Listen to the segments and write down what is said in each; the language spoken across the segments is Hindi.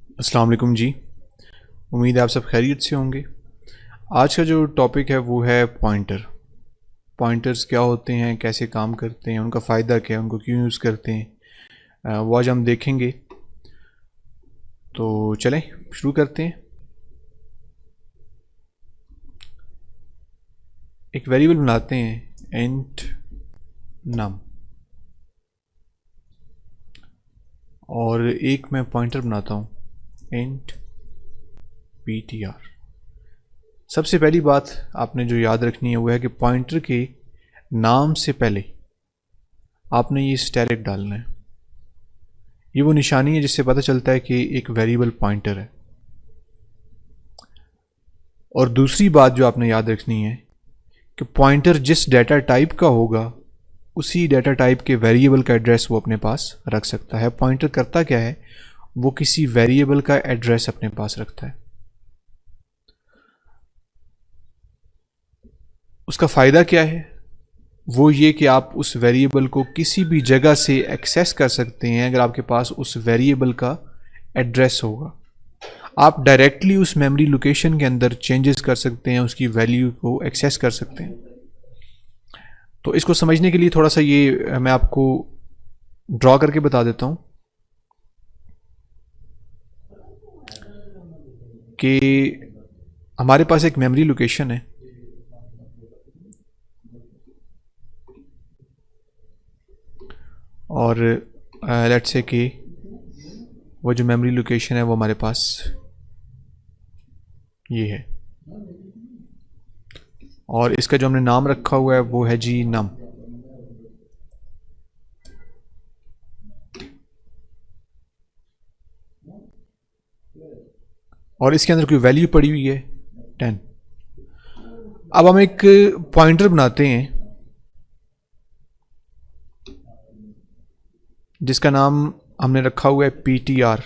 अस्सलाम वालेकुम जी। उम्मीद है आप सब खैरियत से होंगे। आज का जो टॉपिक है वो है पॉइंटर। पॉइंटर्स क्या होते हैं, कैसे काम करते हैं, उनका फ़ायदा क्या है, उनको क्यों यूज़ करते हैं, वो आज हम देखेंगे। तो चलें शुरू करते हैं। एक वेरिएबल बनाते हैं इंट नम, और एक मैं पॉइंटर बनाता हूँ इंट ptr। सबसे पहली बात आपने जो याद रखनी है वो है कि पॉइंटर के नाम से पहले आपने ये स्टैरिक डालना है। ये वो निशानी है जिससे पता चलता है कि एक वेरिएबल पॉइंटर है। और दूसरी बात जो आपने याद रखनी है कि पॉइंटर जिस डाटा टाइप का होगा उसी डाटा टाइप के वेरिएबल का एड्रेस वो अपने पास रख सकता है। पॉइंटर करता क्या है, वो किसी वेरिएबल का एड्रेस अपने पास रखता है। उसका फ़ायदा क्या है, वो ये कि आप उस वेरिएबल को किसी भी जगह से एक्सेस कर सकते हैं अगर आपके पास उस वेरिएबल का एड्रेस होगा। आप डायरेक्टली उस मेमोरी लोकेशन के अंदर चेंजेस कर सकते हैं, उसकी वैल्यू को एक्सेस कर सकते हैं। तो इसको समझने के लिए थोड़ा सा ये मैं आपको ड्रॉ करके बता देता हूं कि हमारे पास एक मेमोरी लोकेशन है और लेट्स से कि वो जो मेमोरी लोकेशन है वो हमारे पास ये है, और इसका जो हमने नाम रखा हुआ है वो है जी नम। और इसके अंदर कोई वैल्यू पड़ी हुई है 10। अब हम एक पॉइंटर बनाते हैं जिसका नाम हमने रखा हुआ है ptr।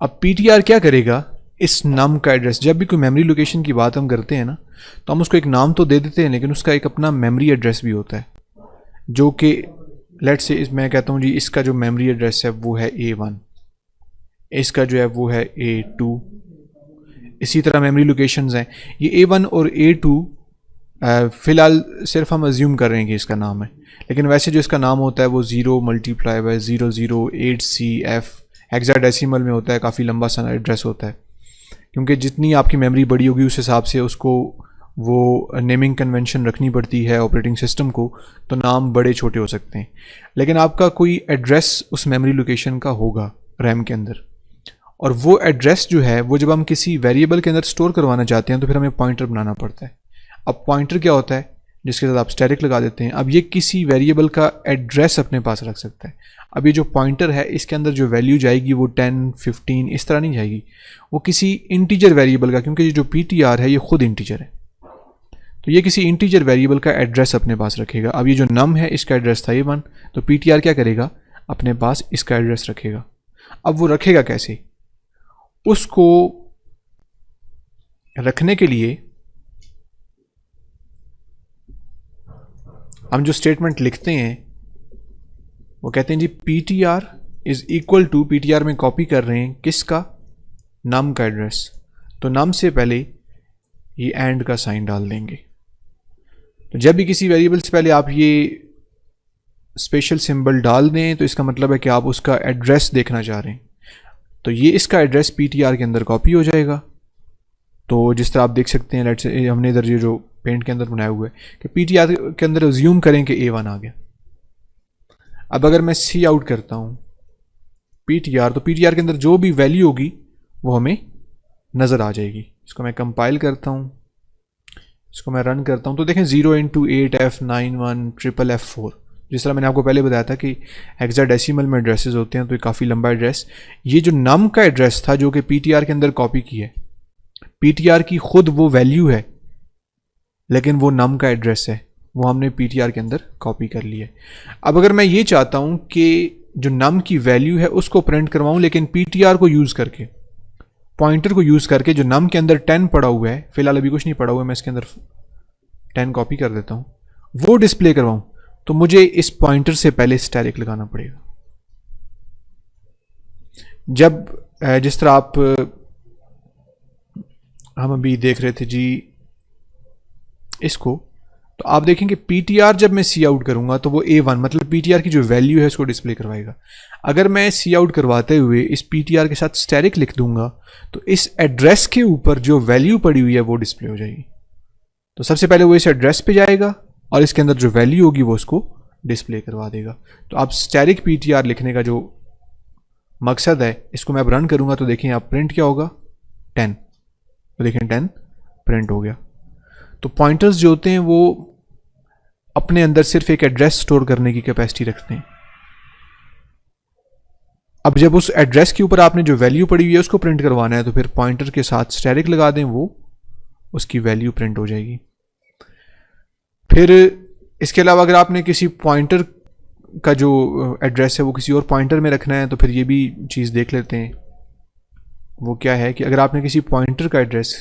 अब ptr क्या करेगा, इस नम का एड्रेस, जब भी कोई मेमोरी लोकेशन की बात हम करते हैं ना तो हम उसको एक नाम तो दे देते हैं लेकिन उसका एक अपना मेमोरी एड्रेस भी होता है, जो कि लेट्स से मैं कहता हूँ जी इसका जो मेमोरी एड्रेस है वो है A1, इसका जो है वो है A2। इसी तरह मेमोरी लोकेशंस हैं, ये A1 और A2 फ़िलहाल सिर्फ हम अज्यूम कर रहे हैं कि इसका नाम है, लेकिन वैसे जो इसका नाम होता है वो 0 मल्टीप्लाई बाय 008CF हेक्साडेसिमल में होता है। काफ़ी लंबा सा एड्रेस होता है, क्योंकि जितनी आपकी मेमोरी बड़ी होगी उस हिसाब से उसको वो नेमिंग कन्वेंशन रखनी पड़ती है ऑपरेटिंग सिस्टम को, तो नाम बड़े छोटे हो सकते हैं। लेकिन आपका कोई एड्रेस उस मेमोरी लोकेशन का होगा रैम के अंदर, और वो एड्रेस जो है वो जब हम किसी वेरिएबल के अंदर स्टोर करवाना चाहते हैं तो फिर हमें पॉइंटर बनाना पड़ता है। अब पॉइंटर क्या होता है, जिसके साथ आप स्टैरिक लगा देते हैं। अब ये किसी वेरिएबल का एड्रेस अपने पास रख सकता है। अब ये जो पॉइंटर है इसके अंदर जो वैल्यू जाएगी वो 10, 15 इस तरह नहीं जाएगी, वो किसी इंटीजर वेरिएबल का, क्योंकि जो ptr है ये खुद इंटीजर है, तो ये किसी इंटीजर वेरिएबल का एड्रेस अपने पास रखेगा। अब ये जो नम है इसका एड्रेस था A1, तो ptr क्या करेगा, अपने पास इसका एड्रेस रखेगा। अब वो रखेगा कैसे, उसको रखने के लिए हम जो स्टेटमेंट लिखते हैं वो कहते हैं जी ptr is equal to, ptr में कॉपी कर रहे हैं किसका, नम का एड्रेस, तो नम से पहले ये एंड का साइन डाल देंगे। तो जब भी किसी वेरिएबल से पहले आप ये स्पेशल सिंबल डाल दें तो इसका मतलब है कि आप उसका एड्रेस देखना चाह रहे हैं, तो ये इसका एड्रेस ptr के अंदर कॉपी हो जाएगा। तो जिस तरह आप देख सकते हैं, लेट्स से हमने इधर ये जो पेंट के अंदर बनाया हुआ है कि ptr के अंदर अज्यूम करें कि A1 आ गया। अब अगर मैं सी आउट करता हूँ ptr, तो ptr के अंदर जो भी वैल्यू होगी वो हमें नज़र आ जाएगी। इसको मैं कंपाइल करता हूँ, इसको मैं रन करता हूँ, तो देखें 0 × 8F91 FFF4। जिस तरह मैंने आपको पहले बताया था कि हेक्साडेसिमल में एड्रेसेस होते हैं, तो ये काफ़ी लंबा एड्रेस, ये जो नम का एड्रेस था जो कि ptr के अंदर कॉपी की है, ptr की खुद वो वैल्यू है लेकिन वो नम का एड्रेस है, वो हमने ptr के अंदर कॉपी कर लिया है। अब अगर मैं ये चाहता हूं कि जो नम की वैल्यू है उसको प्रिंट करवाऊं, लेकिन ptr को यूज़ करके, पॉइंटर को यूज़ करके, जो नम के अंदर 10 पड़ा हुआ है, फिलहाल अभी कुछ नहीं पड़ा हुआ है, मैं इसके अंदर 10 कॉपी कर देता हूं, वो डिस्प्ले करवाऊं, तो मुझे इस पॉइंटर से पहले स्टैटिक लगाना पड़ेगा। जब जिस तरह आप हम अभी देख रहे थे जी इसको, तो आप देखेंगे पीटीआर जब मैं सी आउट करूंगा तो वो A1 मतलब पीटीआर की जो वैल्यू है उसको डिस्प्ले करवाएगा। अगर मैं सी आउट करवाते हुए इस पीटीआर के साथ स्टैटिक लिख दूंगा तो इस एड्रेस के ऊपर जो वैल्यू पड़ी हुई है वो डिस्प्ले हो जाएगी। तो सबसे पहले वो इस एड्रेस पे जाएगा और इसके अंदर जो वैल्यू होगी वो उसको डिस्प्ले करवा देगा। तो आप स्टैटिक पीटीआर लिखने का जो मकसद है, इसको मैं अब रन करूंगा तो देखें आप प्रिंट क्या होगा 10, तो देखें 10 प्रिंट हो गया। तो पॉइंटर्स जो होते हैं वो अपने अंदर सिर्फ एक एड्रेस स्टोर करने की कैपेसिटी रखते हैं। अब जब उस एड्रेस के ऊपर आपने जो वैल्यू पड़ी हुई है उसको प्रिंट करवाना है तो फिर पॉइंटर के साथ स्टैटिक लगा दें, वो उसकी वैल्यू प्रिंट हो जाएगी। फिर इसके अलावा अगर आपने किसी पॉइंटर का जो एड्रेस है वो किसी और पॉइंटर में रखना है तो फिर ये भी चीज़ देख लेते हैं। वो क्या है कि अगर आपने किसी पॉइंटर का एड्रेस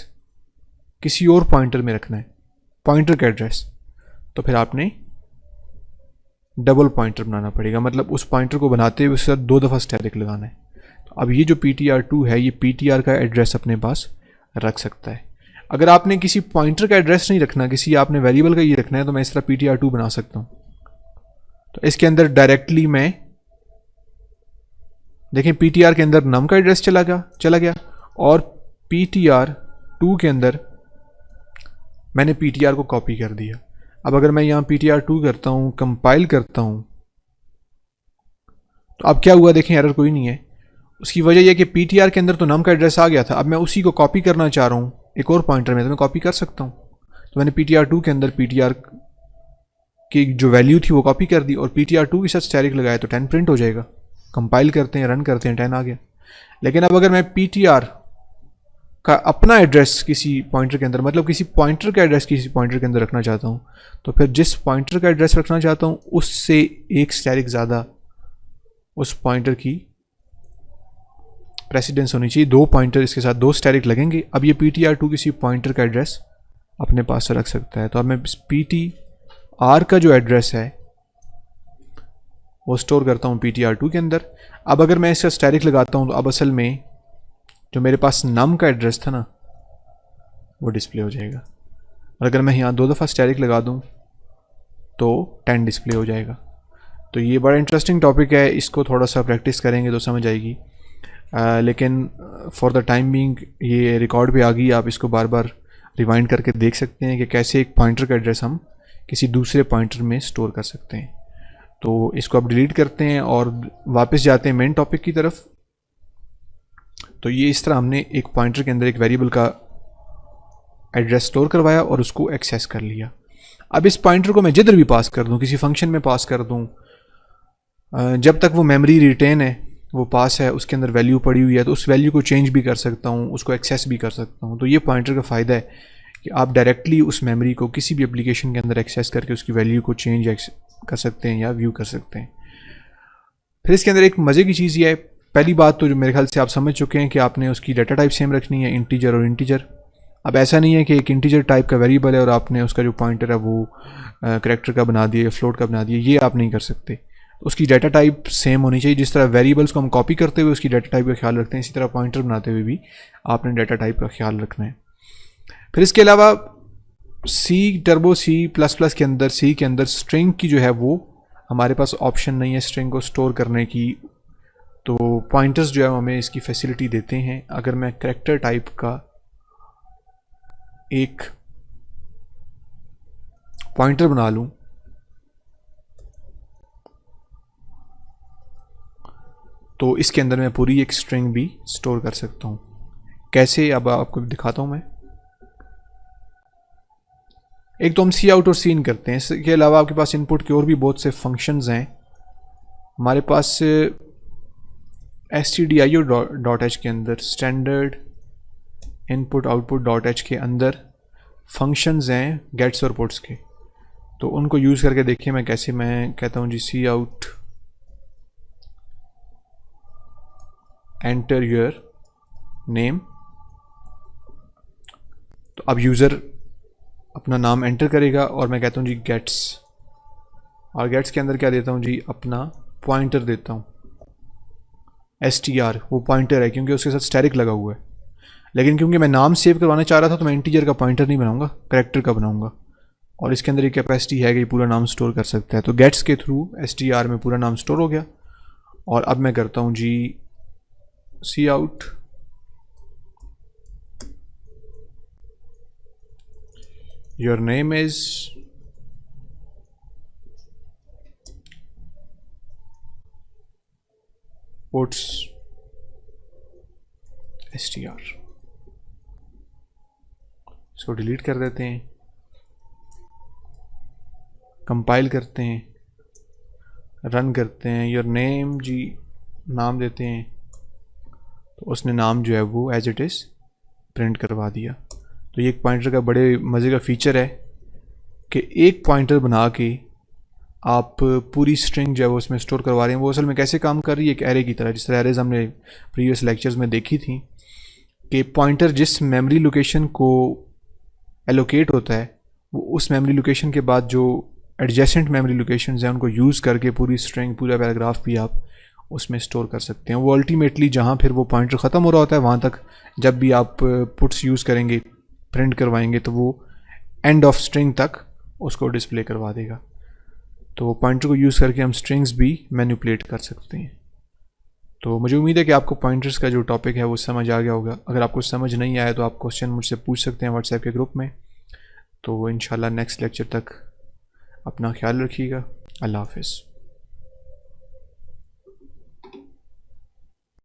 किसी और पॉइंटर में रखना है, पॉइंटर का एड्रेस, तो फिर आपने डबल पॉइंटर बनाना पड़ेगा, मतलब उस पॉइंटर को बनाते हुए उसके साथ 2 दफ़ा स्टैटिक लगाना है। तो अब ये जो PTR2 है ये PTR का एड्रेस अपने पास रख सकता है। अगर आपने किसी पॉइंटर का एड्रेस नहीं रखना, किसी आपने वेरिएबल का ही रखना है, तो मैं इस तरह PTR2 बना सकता हूँ। तो इसके अंदर डायरेक्टली मैं देखें PTR के अंदर नम का एड्रेस चला गया और PTR2 के अंदर मैंने PTR को कॉपी कर दिया। अब अगर मैं यहाँ PTR2 करता हूँ, कंपाइल करता हूँ, तो अब क्या हुआ देखें, एरर कोई नहीं है। उसकी वजह यह कि PTR के अंदर तो नम का एड्रेस आ गया था, अब मैं उसी को कॉपी करना चाह रहा हूँ एक और पॉइंटर में, तो मैं कॉपी कर सकता हूँ। तो मैंने PTR2 के अंदर PTR की जो वैल्यू थी वो कॉपी कर दी और PTR2 के साथ स्टैटिक लगाया तो 10 प्रिंट हो जाएगा। कंपाइल करते हैं, रन करते हैं, 10 आ गया। लेकिन अब अगर मैं PTR का अपना एड्रेस किसी पॉइंटर के अंदर, मतलब किसी पॉइंटर का एड्रेस किसी पॉइंटर के अंदर रखना चाहता हूँ, तो फिर जिस पॉइंटर का एड्रेस रखना चाहता हूँ उससे एक स्टैटिक ज़्यादा उस पॉइंटर की प्रेसिडेंस होनी चाहिए। 2 पॉइंटर इसके साथ 2 स्टैटिक लगेंगे। अब ये PTR2 किसी पॉइंटर का एड्रेस अपने पास रख सकता है। तो अब मैं PTR का जो एड्रेस है वो स्टोर करता हूँ PTR2 के अंदर। अब अगर मैं इसका स्टैटिक लगाता हूँ तो अब असल में जो मेरे पास नम का एड्रेस था ना वो डिस्प्ले हो जाएगा, और अगर मैं यहाँ 2 दफ़ा स्टैटिक लगा दूँ तो 10 डिस्प्ले हो जाएगा। तो ये बड़ा इंटरेस्टिंग टॉपिक है, इसको थोड़ा सा प्रैक्टिस करेंगे तो समझ आएगी। लेकिन फॉर द टाइम बीइंग ये रिकॉर्ड पे आ गई, आप इसको बार बार रिवाइंड करके देख सकते हैं कि कैसे एक पॉइंटर का एड्रेस हम किसी दूसरे पॉइंटर में स्टोर कर सकते हैं। तो इसको अब डिलीट करते हैं और वापस जाते हैं मेन टॉपिक की तरफ। तो ये इस तरह हमने एक पॉइंटर के अंदर एक वेरिएबल का एड्रेस स्टोर करवाया और उसको एक्सेस कर लिया। अब इस पॉइंटर को मैं जिधर भी पास कर दूं, किसी फंक्शन में पास कर दूं, जब तक वो मेमोरी रिटेन है, वो पास है, उसके अंदर वैल्यू पड़ी हुई है, तो उस वैल्यू को चेंज भी कर सकता हूँ, उसको एक्सेस भी कर सकता हूँ। तो ये पॉइंटर का फ़ायदा है कि आप डायरेक्टली उस मेमोरी को किसी भी एप्लीकेशन के अंदर एक्सेस करके उसकी वैल्यू को चेंज कर सकते हैं या व्यू कर सकते हैं। फिर इसके अंदर एक मज़े की चीज़ ये है, पहली बात तो जो मेरे ख्याल से आप समझ चुके हैं कि आपने उसकी डाटा टाइप सेम रखनी है, इंटीजर और इंटीजर। अब ऐसा नहीं है कि एक इंटीजर टाइप का वेरिएबल है और आपने उसका जो पॉइंटर है वो करैक्टर का बना दिया, फ्लोट का बना दिया, ये आप नहीं कर सकते। उसकी डाटा टाइप सेम होनी चाहिए। जिस तरह वेरिएबल्स को हम कॉपी करते हुए उसकी डाटा टाइप का ख्याल रखते हैं, इसी तरह पॉइंटर बनाते हुए भी आपने डाटा टाइप का ख्याल रखना है। फिर इसके अलावा टर्बो सी प्लस प्लस के अंदर, सी के अंदर स्ट्रिंग की जो है वो हमारे पास ऑप्शन नहीं है स्ट्रिंग को स्टोर करने की। तो पॉइंटर्स जो है हमें इसकी फैसिलिटी देते हैं। अगर मैं करैक्टर टाइप का एक पॉइंटर बना लूं तो इसके अंदर मैं पूरी एक स्ट्रिंग भी स्टोर कर सकता हूं। कैसे, अब आपको दिखाता हूं मैं। एक तो हम सी आउट और सी इन करते हैं। इसके अलावा आपके पास इनपुट के और भी बहुत से फंक्शंस हैं। हमारे पास stdio.h के अंदर standard input output dot H के अंदर फंक्शंस हैं गेट्स और पुट्स के। तो उनको यूज़ करके देखिए मैं कैसे, मैं कहता हूँ जी सी आउट एंटर योर नेम। तो अब यूज़र अपना नाम एंटर करेगा और मैं कहता हूँ जी गेट्स और गेट्स के अंदर क्या देता हूँ जी, अपना पॉइंटर देता हूँ, str, वो पॉइंटर है क्योंकि उसके साथ स्टैरिक लगा हुआ है। लेकिन क्योंकि मैं नाम सेव करवाना चाह रहा था तो मैं इंटीजर का पॉइंटर नहीं बनाऊंगा, करेक्टर का बनाऊंगा। और इसके अंदर ये कैपेसिटी है कि पूरा नाम स्टोर कर सकता है। तो गेट्स के थ्रू str में पूरा नाम स्टोर हो गया। और अब मैं करता हूँ जी cout, your name is puts str। इसको डिलीट कर देते हैं, कंपाइल करते हैं, रन करते हैं। योर नेम जी नाम देते हैं, तो उसने नाम जो है वो एज इट इज़ प्रिंट करवा दिया। तो ये एक पॉइंटर का बड़े मज़े का फीचर है कि एक पॉइंटर बना के आप पूरी स्ट्रिंग जो है वो उसमें स्टोर करवा रहे हैं। वो असल में कैसे काम कर रही है, एक एरे की तरह, जिस तरह एरेज हमने प्रीवियस लेक्चर्स में देखी थी कि पॉइंटर जिस मेमोरी लोकेशन को एलोकेट होता है वो उस मेमोरी लोकेशन के बाद जो एडजेसेंट मेमोरी लोकेशंस हैं उनको यूज़ करके पूरी स्ट्रिंग, पूरा पैराग्राफ भी आप उसमें स्टोर कर सकते हैं। वो अल्टीमेटली जहाँ फिर वो पॉइंटर ख़त्म हो रहा होता है वहाँ तक जब भी आप पुट्स यूज़ करेंगे, प्रिंट करवाएंगे, तो वो एंड ऑफ स्ट्रिंग तक उसको डिस्प्ले करवा देगा। तो पॉइंटर को यूज़ करके हम स्ट्रिंग्स भी मैनिपुलेट कर सकते हैं। तो मुझे उम्मीद है कि आपको पॉइंटर्स का जो टॉपिक है वो समझ आ गया होगा। अगर आपको समझ नहीं आया तो आप क्वेश्चन मुझसे पूछ सकते हैं व्हाट्सएप के ग्रुप में। तो इंशाल्लाह नेक्स्ट लेक्चर तक अपना ख्याल रखिएगा। अल्लाह हाफ़िज़।